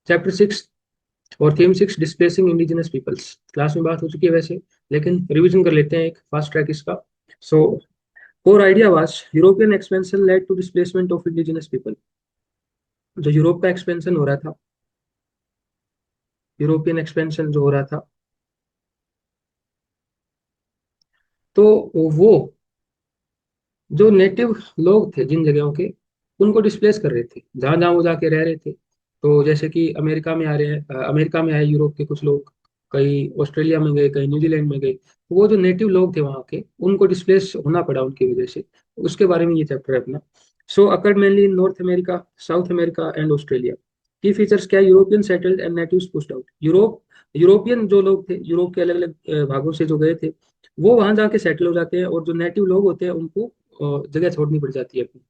Chapter 6 और theme 6 displacing indigenous peoples, class में बात हो चुकी है वैसे, लेकिन रिवीजन कर लेते हैं एक फास्ट ट्रैक इसका। So core idea was European expansion led to displacement of indigenous people. जो यूरोप का एक्सपेंशन हो रहा था, यूरोपियन एक्सपेंशन जो हो रहा था, तो वो जो नेटिव लोग थे जिन जगहों के, उनको डिस्प्लेस कर रहे थे जहां जहां वो जाके रह रहे थे। तो जैसे कि अमेरिका में आ रहे हैं, अमेरिका में आए यूरोप के कुछ लोग, कई ऑस्ट्रेलिया में गए, कई न्यूजीलैंड में गए, तो वो जो नेटिव लोग थे वहाँ के, उनको डिस्प्लेस होना पड़ा उनकी वजह से। उसके बारे में ये चैप्टर है अपना। So occurred mainly in North America, South America and Australia. Key features क्या है? European settled and natives pushed out. European जो लोग थे, यूरोप के अलग अलग भागों से जो गए थे, वो वहां जाके सेटल हो जाते हैं, और जो नेटिव लोग होते हैं उनको जगह छोड़नी पड़ जाती है अपनी।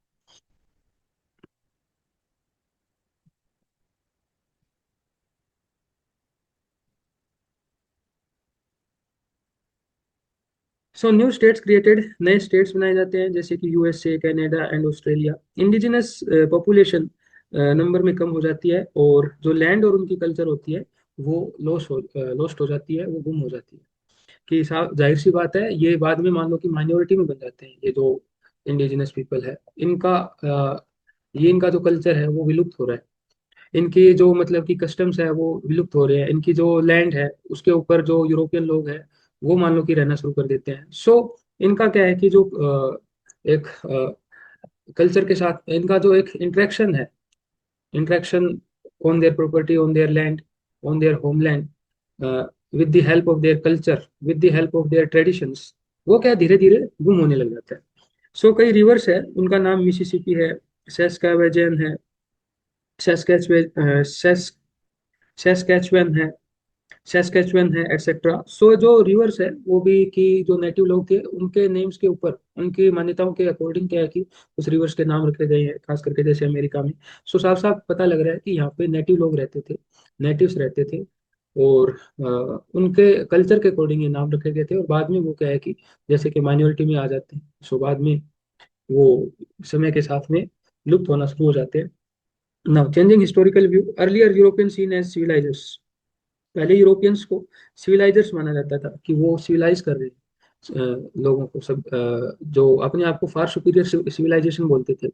सो न्यू स्टेट्स क्रिएटेड, नए स्टेट्स बनाए जाते हैं, जैसे कि USA, Canada and Australia. Indigenous population number में कम हो जाती है, और जो लैंड और उनकी कल्चर होती है वो लॉस्ट हो जाती है, वो गुम हो जाती है। कि जाहिर सी बात है, ये बाद में मान लो कि माइनॉरिटी में बन जाते हैं ये जो इंडिजिनस पीपल है, इनका ये इनका जो कल्चर है वो विलुप्त हो रहा है। इनकी जो मतलब कि कस्टम्स है वो विलुप्त हो रहे हैं। इनकी जो लैंड है उसके ऊपर जो यूरोपियन लोग हैं वो मान लो कि रहना शुरू कर देते हैं। सो इनका क्या है कि जो एक कल्चर के साथ इनका जो एक इंटरेक्शन है, interaction on their property, on their land, on their homeland, with the help of their culture, with the help of their traditions, वो क्या धीरे धीरे गुम होने लग जाता है। सो कई रिवर्स है, उनका नाम मिसिसिपी है, सेस्कावेजन है, सेस्कैचवे सेस्कैचुअन है, सैस्कैचुअन है, एटसेट्रा। सो जो रिवर्स है वो भी, कि जो नेटिव लोग थे उनके नेम्स के ऊपर, उनकी मान्यताओं के अकॉर्डिंग क्या है कि उस रिवर्स के नाम रखे गए हैं, खास करके जैसे अमेरिका में। सो साफ साफ पता लग रहा है कि यहाँ पे नेटिव लोग रहते थे, नेटिव्स रहते थे, और उनके कल्चर के अकॉर्डिंग ये नाम रखे गए थे। और बाद में वो क्या है कि जैसे कि माइनॉरिटी में आ जाते हैं, सो बाद में वो समय के साथ में लुप्त होना शुरू हो जाते हैं। Now changing historical view, earlier European seen as civilizers. पहले यूरोपियंस को सिविलाइजर्स माना जाता था, कि वो सिविलाइज कर रहे हैं लोगों को, सब जो अपने आप को फार सुपीरियर सिविलाइजेशन बोलते थे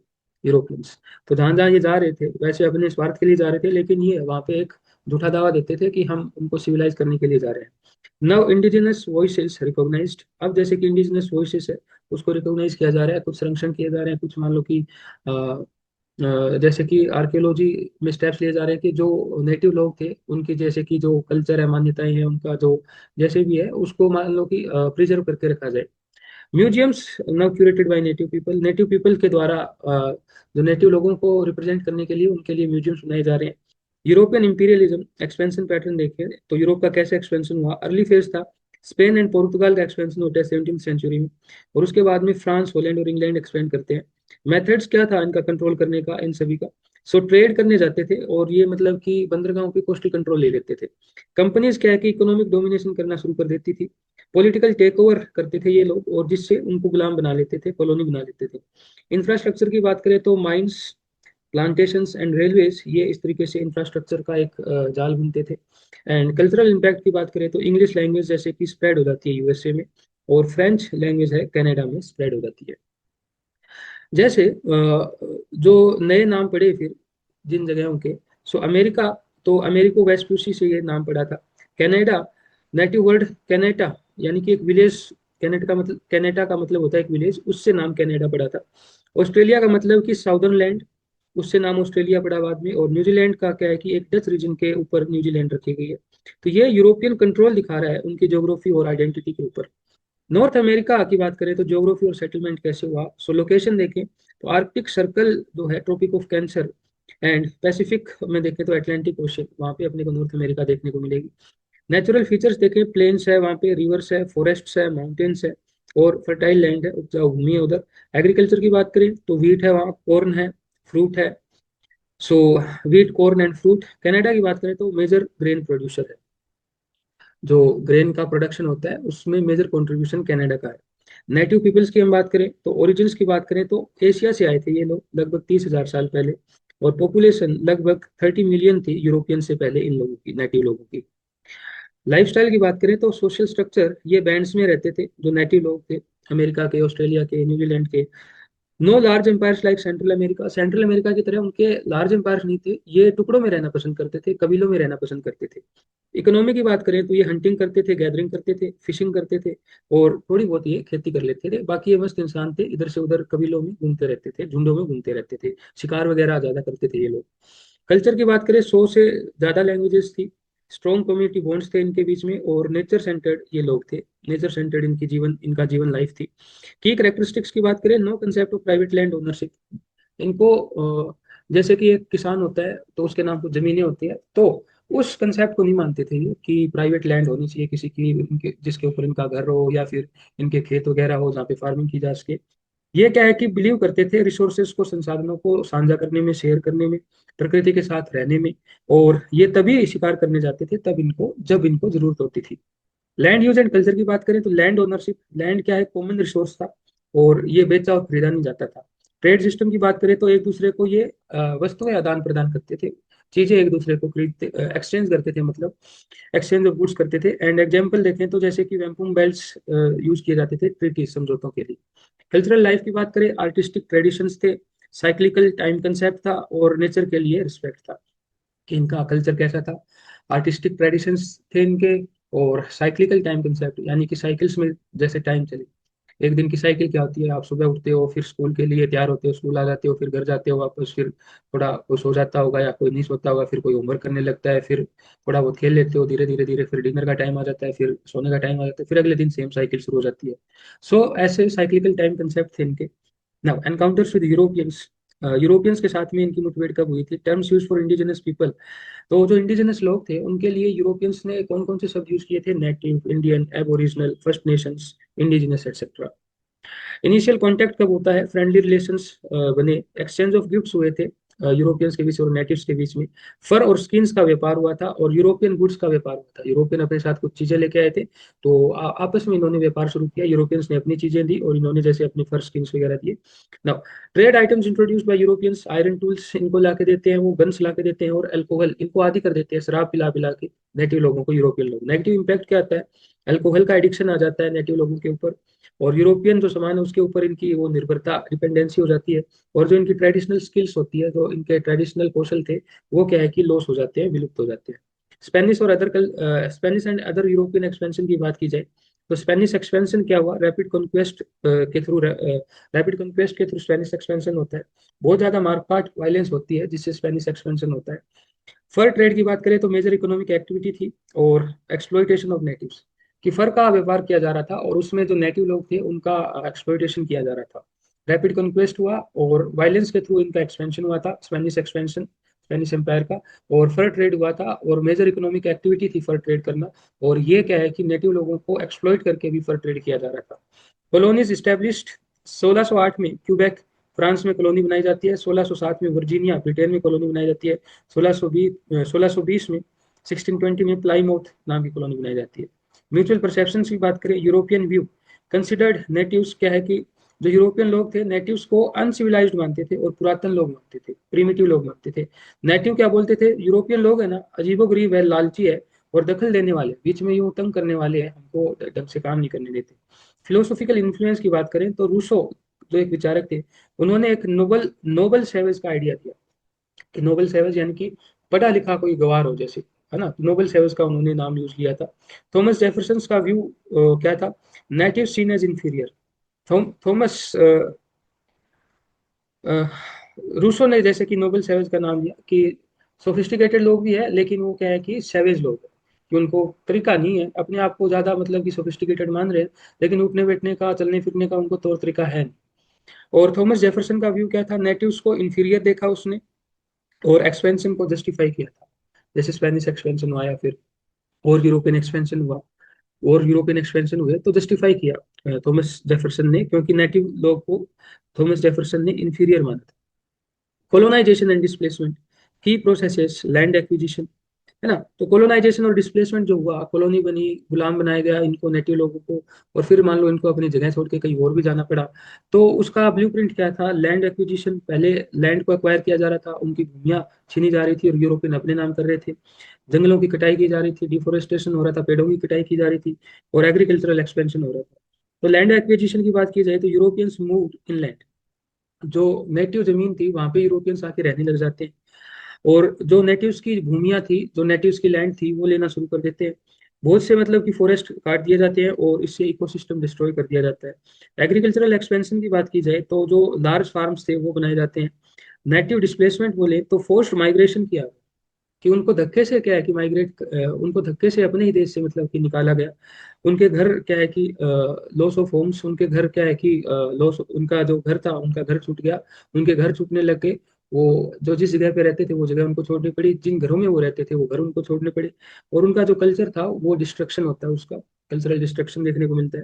यूरोपियंस। तो जहां जहां ये जा रहे थे वैसे अपने स्वार्थ के लिए जा रहे थे, लेकिन ये वहां पे एक झूठा दावा देते थे कि हम उनको सिविलाइज करने के लिए जा रहे हैं। Now indigenous voices recognised. अब जैसे कि इंडिजिनस वॉइसेस है उसको रिकॉग्नाइज किया जा रहा है, कुछ संरक्षण किए जा रहे हैं, कुछ मान लो कि जैसे कि आर्कियोलॉजी में स्टेप्स लिए जा रहे हैं कि जो नेटिव लोग थे उनकी, जैसे कि जो कल्चर है, मान्यताएं हैं, उनका जो जैसे भी है उसको मान लो कि प्रिजर्व करके रखा जाए। Museums now curated bye native people. Native people के द्वारा जो नेटिव लोगों को रिप्रेजेंट करने के लिए उनके लिए म्यूजियम्स बनाए जा रहे हैं। यूरोपियन इंपीरियलिज्म एक्सपेंशन पैटर्न देखिए तो यूरोप का कैसे एक्सपेंशन हुआ। अर्ली फेज था, स्पेन एंड पोर्तुगाल का एक्सपेंशन होता है 17th सेंचुरी में, और उसके बाद में फ्रांस, हॉलैंड और इंग्लैंड एक्सपेंड करते हैं। मेथड्स क्या था इनका कंट्रोल करने का, इन सभी का? सो ट्रेड करने जाते थे, और ये मतलब कि बंदरगाहों पे कोस्टल कंट्रोल ले लेते थे। कंपनीज क्या है कि इकोनॉमिक डोमिनेशन करना शुरू कर देती थी। पॉलिटिकल टेक ओवर करते थे ये लोग, और जिससे उनको गुलाम बना लेते थे, कॉलोनी बना लेते थे। इंफ्रास्ट्रक्चर की बात करें तो माइंस, प्लांटेशंस एंड रेलवेज, ये इस तरीके से इंफ्रास्ट्रक्चर का एक जाल बुनते थे। एंड कल्चरल इम्पैक्ट की बात करें तो इंग्लिश लैंग्वेज जैसे कि स्प्रेड हो जाती है यूएसए में, और फ्रेंच लैंग्वेज है कनाडा में स्प्रेड हो जाती है। जैसे जो नए नाम पड़े फिर जिन जगहों के, सो अमेरिका, तो अमेरिको वेस्पूसी से ये नाम पड़ा था। कनाडा, नेटिव वर्ड कैनेटा, यानी कि एक विलेज, कैनेटा का मतलब होता है एक विलेज, उससे नाम कनाडा पड़ा था। ऑस्ट्रेलिया का मतलब कि साउदर्न लैंड, उससे नाम ऑस्ट्रेलिया पड़ा बाद में। और न्यूजीलैंड का क्या है कि एक डच रीजन के ऊपर न्यूजीलैंड रखी गई है। तो ये यूरोपियन कंट्रोल दिखा रहा है उनकी ज्योग्राफी और आइडेंटिटी के ऊपर। नॉर्थ अमेरिका की बात करें तो ज्योग्राफी और सेटलमेंट कैसे हुआ, सो लोकेशन देखें तो आर्कटिक सर्कल जो है, Tropic of Cancer, and Pacific में देखें तो अटलांटिक ओशन, वहाँ पे अपने को नॉर्थ अमेरिका देखने को मिलेगी। नेचुरल फीचर्स देखें, प्लेन्स है वहाँ पे, रिवर्स है, फॉरेस्ट्स है, माउंटेन्स है, और फर्टाइल लैंड है, उपजाऊ भूमि है उधर। एग्रीकल्चर की बात करें तो वीट है वहाँ, कॉर्न है, फ्रूट है। So wheat, corn and fruit. Canada की बात करें तो मेजर ग्रेन प्रोड्यूसर है, जो ग्रेन का प्रोडक्शन होता है उसमें मेजर कंट्रीब्यूशन कनाडा का है। नेटिव पीपल्स की हम बात करें तो ओरिजिन्स की बात करें तो एशिया से आए थे ये लोग लगभग 30,000 साल पहले, और पॉपुलेशन लगभग 30 मिलियन थी यूरोपियन से पहले, इन लोगों की, नेटिव लोगों की। लाइफस्टाइल की बात करें तो सोशल स्ट्रक्चर, ये बैंड्स में रहते थे जो नेटिव लोग थे, अमेरिका के, ऑस्ट्रेलिया के, न्यूजीलैंड के। No large empires like Central America, Central America की तरह उनके लार्ज एम्पायर्स नहीं थे, ये टुकड़ों में रहना पसंद करते थे, कबीलों में रहना पसंद करते थे। इकोनॉमी की बात करें तो ये हंटिंग करते थे, गैदरिंग करते थे, फिशिंग करते थे, और थोड़ी बहुत ये खेती कर लेते थे। बाकी ये मस्त इंसान थे, इधर से उधर कबीलों में घूमते रहते थे, झुंडों में घूमते रहते थे, शिकार वगैरह ज्यादा करते थे ये लोग। कल्चर की बात करें, 100 से ज्यादा लैंग्वेजेस थी, स्ट्रॉन्ग कम्युनिटी बॉन्ड्स थे इनके बीच में, और नेचर सेंटर्ड ये लोग थे, नेचर सेंटर्ड इनका जीवन लाइफ थी। की करेक्टरिस्टिक्स की बात करें, no concept of private land ownership. इनको जैसे कि एक किसान होता है तो उसके नाम पर जमीनें होती है, तो उस कंसेप्ट को नहीं मानते थे ये कि प्राइवेट लैंड होनी चाहिए किसी की, इनके जिसके ऊपर इनका घर हो या फिर इनके खेत वगैरह हो जहाँ पे फार्मिंग की जा सके। ये क्या है कि बिलीव करते थे रिसोर्सेज को, संसाधनों को साझा करने में, शेयर करने में, प्रकृति के साथ रहने में। और ये तभी शिकार करने जाते थे तब इनको, जब इनको जरूरत होती थी। लैंड यूज एंड कल्चर की बात करें तो लैंड ओनरशिप, लैंड क्या है, कॉमन रिसोर्स था, और ये बेचा और खरीदा नहीं जाता था। ट्रेड सिस्टम की बात करें तो एक दूसरे को ये वस्तुएं आदान प्रदान करते थे, चीजें एक दूसरे को खरीदते, एक्सचेंज करते थे, मतलब एक्सचेंज ऑफ गुड्स करते थे। एंड एग्जाम्पल देखें तो जैसे कि वैम्पूम बेल्ट्स यूज किए जाते थे ट्रीटी समझौतों के लिए। कल्चरल लाइफ की बात करें, आर्टिस्टिक ट्रेडिशंस थे, साइक्लिकल टाइम कंसेप्ट था, और नेचर के लिए रिस्पेक्ट था, कि इनका कल्चर कैसा था। आर्टिस्टिक ट्रेडिशंस थे इनके, और साइक्लिकल टाइम कंसेप्ट, यानी कि साइकिल्स में जैसे टाइम चले। एक दिन की साइकिल क्या होती है, आप सुबह उठते हो, फिर स्कूल के लिए तैयार होते हो, स्कूल आ जाते हो, फिर घर जाते हो वापस, फिर थोड़ा कोई सो जाता होगा या कोई नहीं सोता होगा, फिर कोई होमवर्क करने लगता है, फिर थोड़ा बहुत खेल लेते हो, धीरे धीरे धीरे फिर डिनर का टाइम आ जाता है, फिर सोने का टाइम आ जाता है, फिर अगले दिन सेम साइकिल शुरू हो जाती है। सो ऐसे साइक्लिकल टाइम कंसेप्ट थे इनके। Now encounters with Europeans, Europeans के साथ में इनकी मुठभेड़ कब हुई थी। Terms use for indigenous people, तो जो इंडिजिनस लोग थे उनके लिए यूरोपियंस ने कौन कौन से शब्द यूज किए थे, native, Indian, aboriginal, first Nations, indigenous etcetera. Initial contact कब होता है, फ्रेंडली रिलेशंस बने, एक्सचेंज ऑफ गिफ्ट्स हुए थे यूरोपियंस के बीच और नेटिव्स के बीच में। फर और स्किन्स का व्यापार हुआ था, और यूरोपियन गुड्स का व्यापार हुआ था। यूरोपियन अपने साथ कुछ चीजें लेके आए थे, तो आपस में इन्होंने व्यापार शुरू किया, यूरोपियंस ने अपनी चीजें दी और इन्होंने जैसे अपनी फर, स्किन्स वगैरह दिए। Now trade items introduce by Europeans, iron tools इनको ला के देते हैं, वो गन्स ला के देते हैं, और अल्कोहल इनको आदि कर देते हैं, शराब पिला पिला के नेटिव लोगों को, यूरोपियन लोग। नेगेटिव इंपैक्ट क्या आता है, अल्कोहल का एडिक्शन आ जाता है नेटिव लोगों के ऊपर, और यूरोपियन जो सामान है उसके ऊपर इनकी वो निर्भरता, डिपेंडेंसी हो जाती है। और जो इनकी ट्रेडिशनल स्किल्स होती है, जो इनके ट्रेडिशनल कौशल थे, वो क्या है कि लॉस हो जाते हैं, विलुप्त हो जाते हैं। स्पेनिश और other Spanish and other European expansion की बात की जाए तो स्पेनिश एक्सपेंशन क्या हुआ, रैपिड कॉन्क्वेस्ट के थ्रू स्पेनिश एक्सपेंशन होता है। बहुत ज्यादा मारकाट वायलेंस होती है जिससे स्पेनिश एक्सपेंशन होता है। फर ट्रेड की बात करें तो मेजर इकोनॉमिक एक्टिविटी थी, और एक्सप्लॉइटेशन ऑफ नेटिव्स, कि फर का व्यापार किया जा रहा था और उसमें जो नेटिव लोग थे उनका एक्सप्लॉइटेशन किया जा रहा था। रैपिड कॉन्क्वेस्ट हुआ और वायलेंस के थ्रू इनका एक्सपेंशन हुआ था, स्पेनिश एक्सपेंशन, स्पेनिश एम्पायर का। और फर ट्रेड हुआ था, और मेजर इकोनॉमिक एक्टिविटी थी फर ट्रेड करना। और ये क्या है कि नेटिव लोगों को एक्सप्लॉइट करके भी फर ट्रेड किया जा रहा था। कॉलोनीज इस्टेब्लिश्ड, 1608 में क्यूबेक फ्रांस में कॉलोनी बनाई जाती है, 1607 में वर्जीनिया ब्रिटेन में कॉलोनी बनाई जाती है, 1620 में, 1620 में प्लाईमाउथ नाम की कॉलोनी बनाई जाती है। म्यूचुअल परसेप्शन की बात करें, यूरोपियन व्यू कंसिडर्ड नेटिव्स, क्या है कि जो यूरोपियन लोग थे नेटिव्स को अनसिविलाइज्ड मानते थे और पुरातन लोग मानते थे, प्रिमिटिव लोग मानते थे। नेटिव क्या बोलते थे, यूरोपियन लोग है ना, अजीबोगरीब है, लालची है, और दखल देने वाले, बीच में यूं तंग करने वाले हैं, हमको ढंग से काम नहीं करने देते। फिलोसॉफिकल इन्फ्लुएंस की बात करें तो रूसो, जो एक विचारक थे, उन्होंने एक नोबल नोबल सेवेज का आइडिया दिया, कि नोबल सेवेज यानी कि पढ़ा लिखा कोई गवार हो जैसे, है ना, नोबल सेवेज का उन्होंने नाम यूज किया था। थॉमस जेफरसन का व्यू क्या था, native seen as inferior. Thomas Rousseau ने जैसे कि नोबल सेवेज का नाम दिया, कि सोफिस्टिकेटेड लोग भी है लेकिन वो क्या है कि सेवेज लोग है, कि उनको तरीका नहीं है, अपने आप को ज्यादा मतलब कि सोफिस्टिकेटेड मान रहे हैं, लेकिन उठने बैठने का, चलने फिरने का उनको तौर तरीका है नहीं। और थॉमस जेफरसन का व्यू क्या था, नेटिव्स को इंफीरियर देखा उसने, और एक्सपेंशन को जस्टिफाई किया था। जैसे स्पेनिश एक्सपेंशन हुआ या फिर और यूरोपियन एक्सपेंशन हुआ, और यूरोपियन एक्सपेंशन हुए तो जस्टिफाई किया थॉमस जेफरसन ने, क्योंकि नेटिव लोग को थॉमस जेफरसन ने इंफीरियर माना था। कोलोनाइजेशन एंड डिस्प्लेसमेंट, की प्रोसेसेस, लैंड एक्विजिशन, है ना। तो कोलोनाइजेशन और डिस्प्लेसमेंट जो हुआ, कॉलोनी बनी, गुलाम बनाया गया इनको, नेटिव लोगों को, और फिर मान लो इनको अपनी जगह छोड़ के कहीं और भी जाना पड़ा। तो उसका ब्लूप्रिंट क्या था? लैंड एक्विजिशन, पहले लैंड को एक्वायर किया जा रहा था, उनकी भूमियां छीनी जा रही थी और यूरोपियन अपने नाम कर रहे थे। जंगलों की कटाई की जा रही थी, डिफोरेस्टेशन हो रहा था, पेड़ों की कटाई की जा रही थी, और एग्रीकल्चरल एक्सपेंशन हो रहा था। तो लैंड एक्विजिशन की बात की जाए तो यूरोपियंस मूव्ड इनलैंड, जो नेटिव जमीन थी वहां पे यूरोपियंस आके रहने लग जाते हैं, और जो नेटिव्स की भूमिया थी, जो नेटिव्स की लैंड थी, वो लेना शुरू कर देते हैं। बहुत से मतलब कि फॉरेस्ट काट दिए जाते हैं और इससे इकोसिस्टम डिस्ट्रॉय कर दिया जाता है। एग्रीकल्चरल एक्सपेंशन की बात की जाए तो जो लार्ज फार्म्स थे वो बनाए जाते हैं। नेटिव डिस्प्लेसमेंट बोले तो फोर्स्ड माइग्रेशन किया, कि उनको धक्के से क्या है कि उनको धक्के से अपने ही देश से मतलब कि निकाला गया। उनके घर क्या है कि लॉस ऑफ होम्स, उनके घर क्या है कि लॉस, उनका जो घर था उनका घर छूट गया, उनके घर छूटने लग गए। वो जो जिस जगह पे रहते थे वो जगह उनको छोड़नी पड़ी, जिन घरों में वो रहते थे वो घर उनको छोड़ने पड़े, और उनका जो कल्चर था वो डिस्ट्रक्शन होता है, उसका कल्चरल डिस्ट्रक्शन देखने को मिलता है।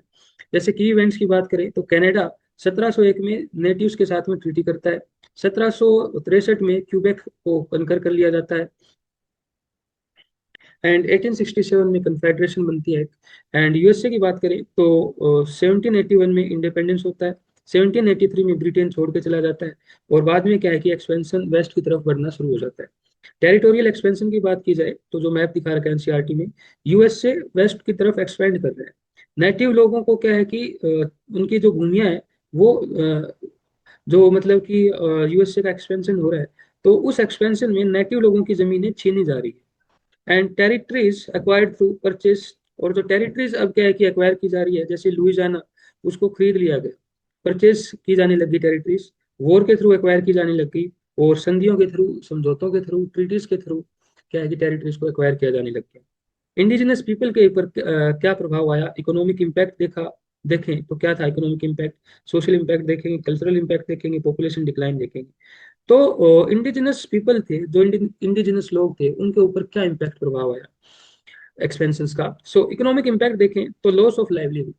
जैसे की इवेंट्स की बात करें तो कनाडा 1701 में नेटिव्स के साथ में ट्रीटी करता है। 1763 में क्यूबेक को कनकर कर लिया जाता है, एंड 1867 में कन्फेडरेशन बनती है। एंड यूएसए की बात करें तो 1781 में इंडिपेंडेंस होता है। 1783 में ब्रिटेन छोड़ के चला जाता है, और बाद में क्या है कि एक्सपेंशन वेस्ट की तरफ बढ़ना शुरू हो जाता है। टेरिटोरियल एक्सपेंशन की बात की जाए तो जो मैप दिखा रखा है एनसीईआरटी में, यूएसए वेस्ट की तरफ एक्सपेंड कर रहा है। नेटिव लोगों को क्या है कि उनकी जो भूमिया है वो जो मतलब कि यूएसए का एक्सपेंशन हो रहा है, तो उस एक्सपेंशन में नेटिव लोगों की जमीनें छीनी जा रही है। And territories acquired through purchase, और जो टेरिटरीज अब क्या है कि एक्वायर की जा रही है, जैसे लुइसियाना, उसको खरीद लिया गया, परचेस की जाने लगी टेरिटरीज, वॉर के थ्रू एक्वायर की जाने लगी, और संधियों के थ्रू, समझौतों के थ्रू, ट्रीटीज के थ्रू क्या है कि टेरिटरीज को एक्वायर किया जाने लग गया। इंडिजिनस पीपल के ऊपर क्या प्रभाव आया, इकोनॉमिक इम्पैक्ट देखा, देखें तो क्या था इकोनॉमिक इम्पैक्ट, सोशल इम्पैक्ट देखेंगे, कल्चरल इम्पैक्ट देखेंगे, पॉपुलेशन डिक्लाइन देखेंगे। तो इंडिजिनस पीपल थे, जो इंडिजिनस लोग थे, उनके ऊपर क्या इम्पैक्ट प्रभाव आया एक्सपेंशंस का। सो इकोनॉमिक इम्पैक्ट देखें तो लॉस ऑफ लाइवलीहुड,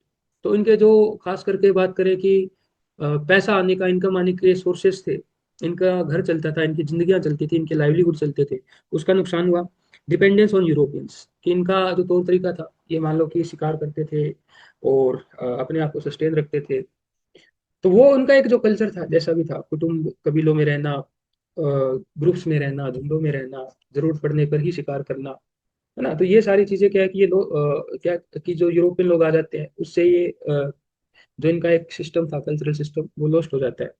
तो इनके जो खास करके बात करें कि पैसा आने का, इनकम आने के सोर्सेस थे, इनका घर चलता था, इनकी जिंदगियां चलती थी, इनके लाइवलीहुड चलते थे, उसका नुकसान हुआ। डिपेंडेंस ऑन यूरोपियंस, कि इनका जो तौर तरीका था, ये मान लो कि शिकार करते थे और अपने आप को सस्टेन रखते थे। तो वो उनका एक जो कल्चर था, जैसा भी था, कुटुंब कबीलों में रहना, ग्रुप्स में रहना, झुंडों में रहना, जरूरत पड़ने पर ही शिकार करना, है ना। तो ये सारी चीजें क्या है कि ये लोग क्या कि जो यूरोपियन लोग आ जाते हैं, उससे ये जो इनका एक सिस्टम था, कल्चरल सिस्टम, वो लॉस्ट हो जाता है।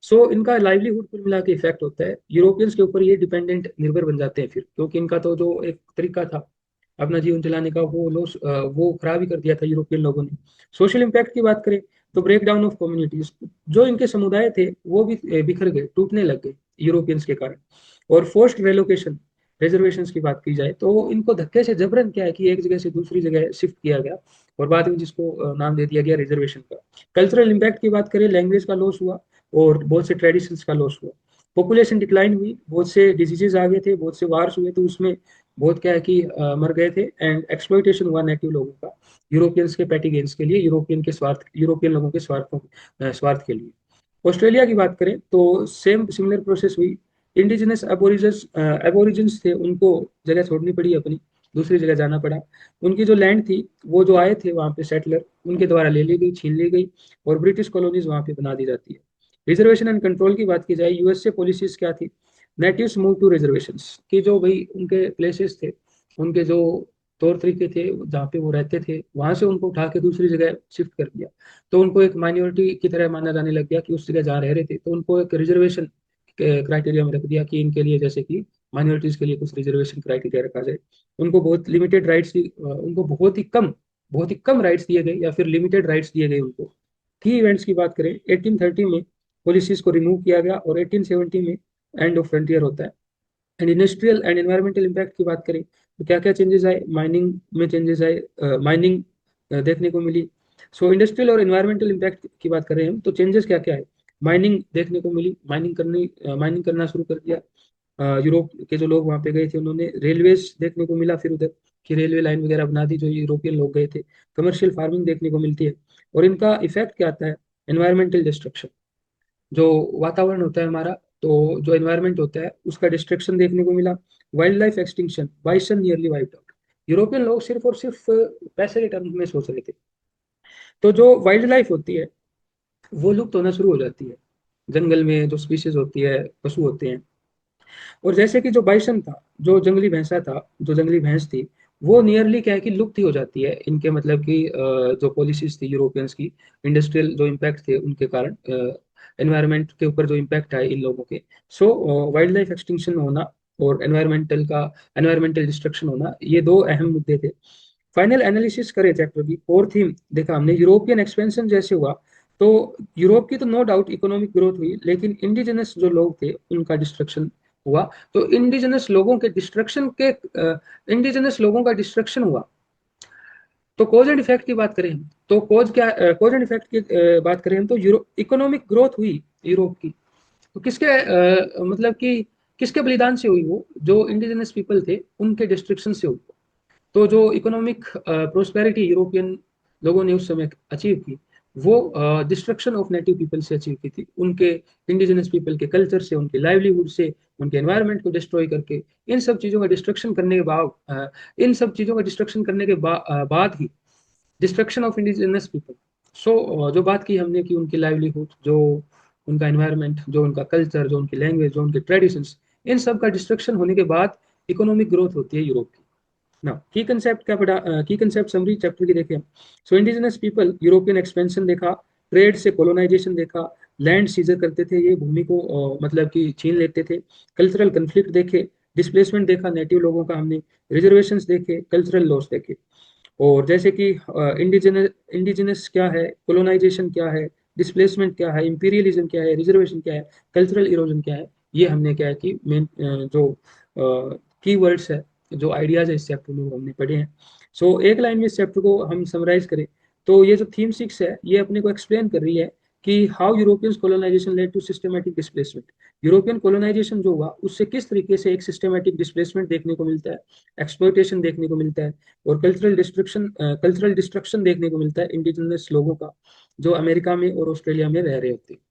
सो इनका लाइवलीहुड कुल मिला के इफेक्ट होता है, यूरोपियंस के ऊपर ये डिपेंडेंट, निर्भर बन जाते हैं फिर, क्योंकि इनका तो जो एक तरीका था अपना जीवन चलाने का, वो लॉस, वो खराब ही कर दिया था यूरोपियन लोगों ने। सोशल इम्पैक्ट की बात करें तो ब्रेक डाउन ऑफ कम्युनिटीज, जो इनके समुदाय थे वो भी बिखर गए, टूटने लग गए यूरोपियंस के कारण। और फोर्स्ड रेलोकेशन, रिजर्वेशंस की बात की जाए तो इनको धक्के से जबरन क्या है कि एक जगह से दूसरी जगह शिफ्ट किया गया, और बाद में जिसको नाम दे दिया गया रिजर्वेशन का। कल्चरल इम्पैक्ट की बात करें, लैंग्वेज का लॉस हुआ और बहुत से ट्रेडिशंस का लॉस हुआ। पॉपुलेशन डिक्लाइन हुई, बहुत से डिजीजेज आ गए थे, बहुत से वार्स हुए, तो उसमें बहुत क्या है कि मर गए थे। एंड एक्सप्लॉइटेशन हुआ नेटिव लोगों का, यूरोपियंस के पैटी गेन्स के लिए, यूरोपियन लोगों के स्वार्थ के लिए। ऑस्ट्रेलिया की बात करें तो सेम सिमिलर प्रोसेस हुई। इंडिजिनस एबोरिजिन्स थे, उनको जगह छोड़नी पड़ी अपनी, दूसरी जगह जाना पड़ा। उनकी जो लैंड थी, वो जो आए थे वहां पे सेटलर, उनके द्वारा ले ली गई, छीन ली गई, और ब्रिटिश कॉलोनीज वहां पे बना दी जाती है। रिजर्वेशन एंड कंट्रोल की बात की जाए, यूएसए पॉलिसीज क्या थी? नेटिव्स मूव टू रिजर्वेशंस, कि जो भाई उनके प्लेसेस थे, उनके जो तौर तरीके थे, जहाँ पे वो रहते थे, वहां से उनको उठा के दूसरी जगह शिफ्ट कर दिया। तो उनको एक माइनॉरिटी की तरह माना जाने लग गया, कि उस जगह जहाँ रह रहे थे, तो उनको एक रिजर्वेशन क्राइटेरिया में रख दिया, कि इनके लिए जैसे कि माइनॉरिटीज के लिए कुछ रिजर्वेशन क्राइटेरिया रखा जाए। उनको बहुत लिमिटेड राइट्स, उनको बहुत ही कम राइट्स दिए गए, या फिर लिमिटेड राइट्स दिए गए उनको। की इवेंट्स की बात करें, 1830 में पॉलिसीज को रिमूव किया गया, और 1870 में एंड ऑफ फ्रंटियर होता है। And industrial and environmental impact की बात करें तो क्या क्या चेंजेस आए, माइनिंग में चेंजेस आए, माइनिंग देखने को मिली। सो इंडस्ट्रियल और एनवायरमेंटल इम्पैक्ट की बात करें हम, तो चेंजेस क्या क्या है? माइनिंग देखने को मिली, माइनिंग करना शुरू कर दिया। यूरोप के जो लोग वहाँ पे गए थे, उन्होंने रेलवेज देखने को मिला, फिर उधर की रेलवे लाइन वगैरह बना दी जो यूरोपियन लोग गए थे। कमर्शियल फार्मिंग देखने को मिलती है। और इनका इफेक्ट क्या आता है? एनवायरमेंटल डिस्ट्रक्शन, जो वातावरण होता है हमारा, तो जो एनवायरनमेंट होता है उसका डिस्ट्रक्शन देखने को मिला। Wild life extinction, bison nearly wiped out. European लोग सिर्फ और सिर्फ पैसे के टर्म्स में सोच रहे थे। तो जो वाइल्ड लाइफ होती है वो लुप्त होना शुरू हो जाती है। जंगल में जो स्पीशीज होती है, पशु होते हैं। और जैसे कि जो बाइसन था, जो जंगली भैंसा था, जो जंगली भैंस थी, वो नियरली क्या है कि लुप्त ही हो जाती है। इनके मतलब कि जो पॉलिसीज थी यूरोपियंस की, इंडस्ट्रियल जो इम्पैक्ट थे उनके कारण, एनवायरनमेंट के ऊपर जो इम्पैक्ट आए इन लोगों के। सो वाइल्ड लाइफ एक्सटिंक्शन होना और एनवायरमेंटल डिस्ट्रक्शन होना, ये दो अहम मुद्दे थे। फाइनल एनालिसिस करें चैप्टर की, और थीम देखा हमने यूरोपियन एक्सपेंशन जैसे हुआ, तो यूरोप की तो नो डाउट इकोनॉमिक ग्रोथ हुई, लेकिन इंडिजिनस जो लोग थे उनका डिस्ट्रक्शन हुआ। तो इंडिजिनस लोगों का डिस्ट्रक्शन हुआ। तो कॉज एंड इफेक्ट की बात करें हम, तो कॉज एंड इफेक्ट की बात करें हम, तो इकोनॉमिक ग्रोथ हुई यूरोप की। तो किसके मतलब कि किसके बलिदान से हुई? वो जो इंडिजिनस पीपल थे उनके डिस्ट्रक्शन से हुई। तो जो इकोनॉमिक प्रोस्पेरिटी यूरोपियन लोगों ने उस समय अचीव की, वो डिस्ट्रक्शन ऑफ नेटिव पीपल से अचीव की थी। उनके इंडिजिनस पीपल के कल्चर से, उनके लाइवलीहुड से, उनके एनवायरनमेंट को डिस्ट्रॉय करके, इन सब चीज़ों का डिस्ट्रक्शन करने के बाद ही डिस्ट्रक्शन ऑफ इंडिजिनस पीपल। सो जो बात की हमने कि उनकी लाइवलीहुड, जो उनका एनवायरनमेंट, जो उनका कल्चर, जो उनकी लैंग्वेज, जो उनके ट्रेडिशंस, इन सब का डिस्ट्रक्शन होने के बाद इकोनॉमिक ग्रोथ होती है यूरोप की। ना की कंसेप्ट क्या पढ़ा, की कंसेप्ट समरी चैप्टर की देखें। सो इंडिजिनस पीपल, यूरोपियन एक्सपेंशन देखा, ट्रेड से कोलोनाइजेशन देखा, लैंड सीजर करते थे, ये भूमि को मतलब कि छीन लेते थे। कल्चरल कंफ्लिक्ट देखे, डिस्प्लेसमेंट देखा नेटिव लोगों का हमने, रिजर्वेशंस देखे, कल्चरल लॉस देखे। और जैसे कि इंडिजिनस क्या है, कोलोनाइजेशन क्या है, डिस्प्लेसमेंट क्या है, इंपीरियलिज्म क्या है, रिजर्वेशन क्या है, कल्चरल इरोजन क्या है, ये हमने क्या है कि मेन जो की वर्ड्स है, जो आइडियाज है इस चैप्टर में वो हमने पढ़े हैं। सो एक लाइन में इस चैप्टर को हम समराइज करें, तो ये जो थीम 6 है ये अपने को एक्सप्लेन कर रही है कि how European colonisation led to systematic displacement. European colonisation जो हुआ उससे किस तरीके से एक सिस्टमेटिक डिस्प्लेसमेंट देखने को मिलता है, एक्सप्लॉइटेशन देखने को मिलता है, और कल्चरल डिस्ट्रक्शन देखने को मिलता है इंडिजिनस लोगों का, जो अमेरिका में और ऑस्ट्रेलिया में रह रहे होते हैं।